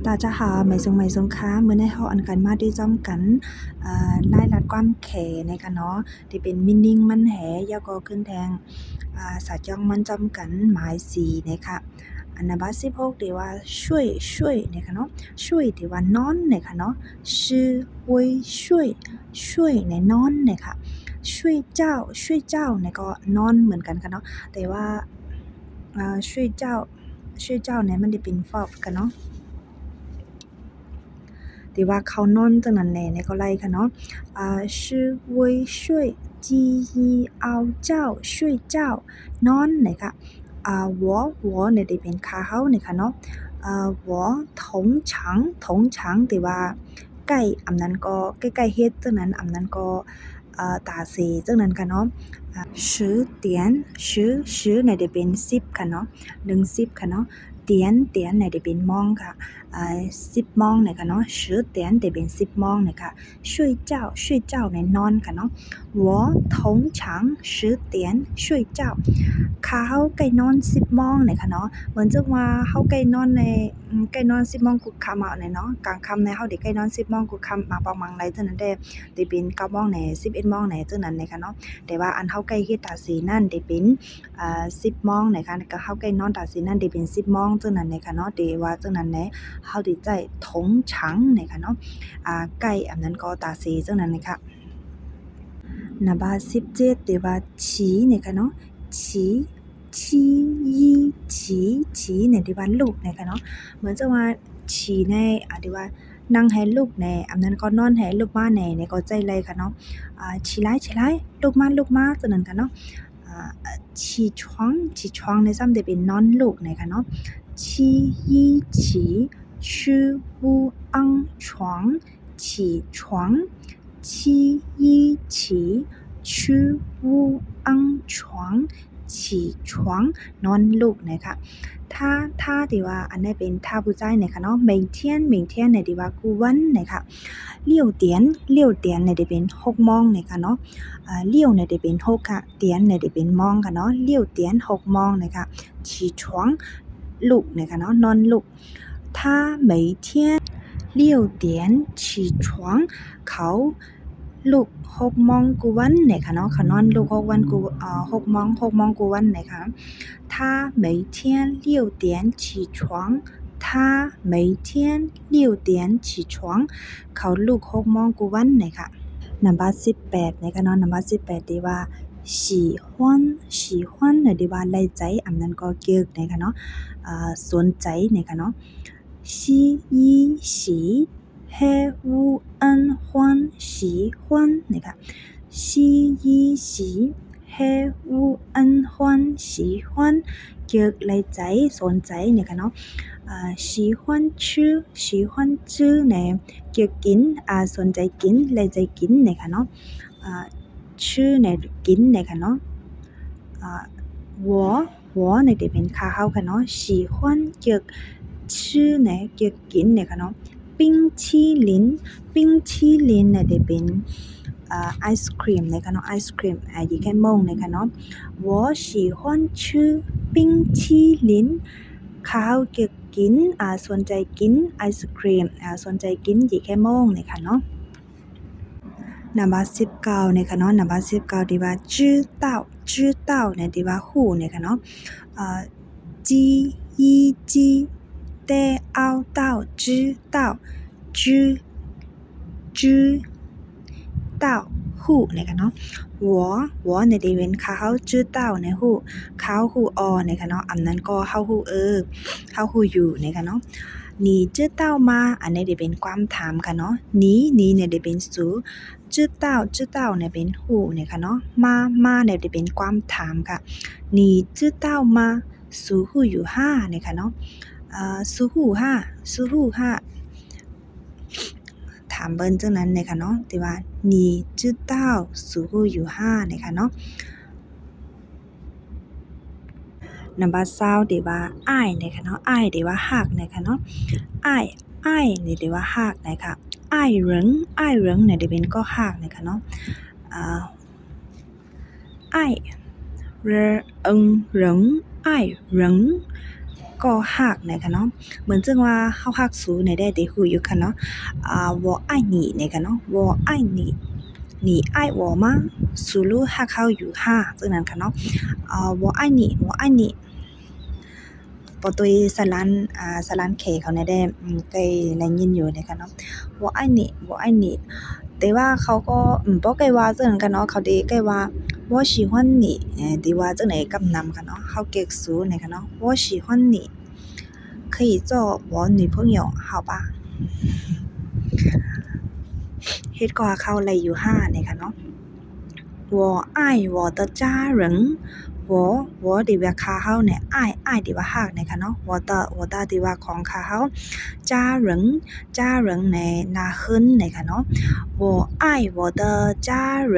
大家好ไม่ทรงค่ะมื้อนี้เราอันกันมาได้จ้อมกันรายรัดความแขนะคะเนาะที่เป็น meaning มันแหแล้วก็ขึ้นแทงสาจ้องมันจ้อมกันหมายสีนะคะอันดับ16ที่ว่าช่วยนะคะเนาะช่วยที่ว่านอนนะคะเนาะชื่อเว่ยช่วยในนอนนะคะช่วยเจ้าเนี่ยก็นอนเหมือนกันค่ะเนาะแต่ว่าช่วยเจ้าเนี่ยมันได้เป็น verb กันเนาะที่ว่าเขานอนจังนั้นแหน่ก็ไล่ค่ะเนาะ是为睡记忆熬觉睡觉นอนนะคะ我เนี่ยได้เป็นขาเฮาเนี่ยค่ะเนาะ我ถงที่ว่าใกล้อำนั้นก็ใกล้ๆเฮ็ดจังนั้นอำนั้นก็ตาเสจังนั้นค่ะเนาะ10点10เนี่ยได้เป็น10ค่ะเนาะ10ค่ะเนาะ点เนี่ยได้เป็นโมงค่ะ10โมงเนี่ยค่ะเนาะ10点ได้เป็น10โมงเนี่ยค่ะ睡觉เนี่ยนอนค่ะเนาะ我通常10点睡觉ค่ะเฮาใกล้นอน10โมงเนี่ยค่ะเนาะเหมือนจังว่าเฮาใกล้นอนในใกล้นอน10โมงกุดค่ำเนี่ยเนาะกลางค่ำเนี่ยเฮาได้ใกล้นอน10โมงกุดค่ำมาประมาณไหนจังนั้นได้เป็น9โมงแหน่11โมงแหน่จังนั้นเนี่ยค่ะเนาะแต่ว่าอันเฮาใกล้เฮ็ดตาสีนั่นได้เป็น10โมงเนี่ยค่ะก็เฮาใกล้นอนตาสีนั่นได้เป็น10โมงจังนั้นเนี่ยค่ะเนาะแต่ว่าจังนั้นแหน่เฮาได้ใจถงฉังเนี่ยค่ะเนาะใกล้อันนั้นก็ตาสีจังนั้นเนี่ยค่ะนับ17ที่ว่าฉีเนี่ยค่ะเนาะฉีเนี่ยที่ว่าลูกเนี่ยค่ะเนาะเหมือนจะว่าฉีในที่ว่านั่งให้ลูกแน่อันนั้นก็นอนให้ลูกมาแน่เนี่ยก็ใจเลยค่ะเนาะ起来ลูกมาจังนั้นค่ะเนาะ起床ในซ้ำได้เป็นนอนลูกเนี่ยค่ะเนาะ吃午安床起床吃午安床起床นอนลูกนะคะถ้าที่ว่าอันนี้เป็นท่าผู้ใจนะคะเนาะ每天เนี่ยที่ว่ากูวันนะคะ6点เนี่ยได้เป็น6โมงนะคะเนาะ6เนี่ยได้เป็น6ค่ะ点เนี่ยได้เป็นโมงค่ะเนาะ6点6โมงนะคะ起床ลูกนะคะเนาะนอนลูก他每天6点起床เขาลูก6โมงกูวันนะคะเนาะเขานอนลูก6วันกู6โมงกูวันนะคะ他每天6点起床他每天6点起床เขาลูก6โมงกูวันนะคะนัมเบอร์18นะคะเนาะนัมเบอร์18ที่ว่า喜欢เนี่ยที่ว่าไล่ใจอันนั้นก็เกี่ยวนะคะเนาะสนใจนะคะเนาะ喜欢喜欢นะคะ喜欢喜欢เกี่ยวไล่ใจสนใจนะคะเนาะ喜欢吃เนี่ยเกี่ยวกินสนใจกินไล่ใจกินนะคะเนาะชื่อเนี่ยกินนะคะเนาะ我เนี่ยได้เป็นขาเฮาค่ะเนาะ喜欢เกี่ยวชื่อเนี่ยเกี่ยวกินนะคะเนาะ冰淇淋เนี่ยได้เป็นไอศครีมนะคะเนาะไอศครีมยี่แค่มงนะคะเนาะ我喜欢吃冰淇淋ข้าวเกี่ยวกินสนใจกินไอศครีมสนใจกินยี่แค่มงนะคะเนาะนัมเบอร์19นะคะเนาะนัมเบอร์19ที่ว่า知道เนี่ยที่ว่าฮู้นะคะเนาะ知ได้เอา知道ฮู้นะคะเนาะ我เนี่ยได้เป็นเขา知道เนี่ยฮู้เขาฮู้นะคะเนาะอันนั้นก็เฮาฮู้เฮาฮู้อยู่นะคะเนาะ你知道吗อันนี้ได้เป็นความถามค่ะเนาะ你เนี่ยได้เป็นสู知道เนี่ยเป็นฮู้นะคะเนาะมาเนี่ยได้เป็นความถามค่ะ你知道吗สูฮู้อยู่ห้านะคะเนาะสูฮู้ห้าถามเบิ่นจังนั้นนะคะเนาะที่ว่า你知道สูฮู้อยู่ห้านะคะเนาะนัมเบอร์20ที่ว่าอ้ายนะคะเนาะอ้ายที่ว่าฮักนะคะเนาะอ้ายนี่ที่ว่าฮักนะคะอ้ายเหริงเนี่ยได้เป็นก็ฮักนะคะเนาะอ้ายเหริงอ้ายเหริงก็ ก็ฮักนะคะเนาะเหมือนจึงว่าเฮาฮักสูในได้ได้ฮู้อยู่ค่ะเนาะ我爱你นะคะเนาะ我爱你你爱我吗สูรู้ฮักเฮาอยู่ค่ะจึงนั้นค่ะเนาะ我爱你我爱你ปอตุยสลันเคเขาเนี่ยได้เคยได้ยินอยู่นะคะเนาะ我爱你我爱你แต่ว่าเขาก็บ่ใกล้ว่าจังนั้นกันเนาะเขาได้ใกล้ว่า我喜欢你ที่ว่าจังได๋กับนำค่ะเนาะเฮาเก๊กสูนะคะเนาะ我喜欢你可以做我女朋友好吧เฮ็ดก็เข้าไหลอยู่5นะคะเนาะ我爱我的家人我ที่ว่าค่าเฮาเนี่ยอ้ายที่ว่าฮักนะคะเนาะ我的ที่ว่าของค่าเฮา家人เนี่ยนาเฮิรนนะคะเนาะ我爱我的家人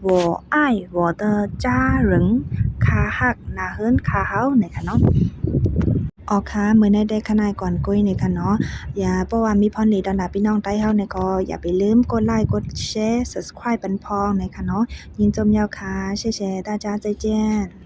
我爱我的家人ค่าฮักนาเฮิรนค่าเฮานะคะเนาะอ๋อค่ะมื้อนี้ได้ขนายก่อนกุ้ยนี่ค่ะเนาะอย่าเพราะว่ามีพรดีต้อนรับพี่น้องใต้เฮาเนี่ยก็อย่าไปลืมกดไลค์กดแชร์ Subscribe ปันพองนะคะเนาะยินจมยาวค่ะ谢谢大家再见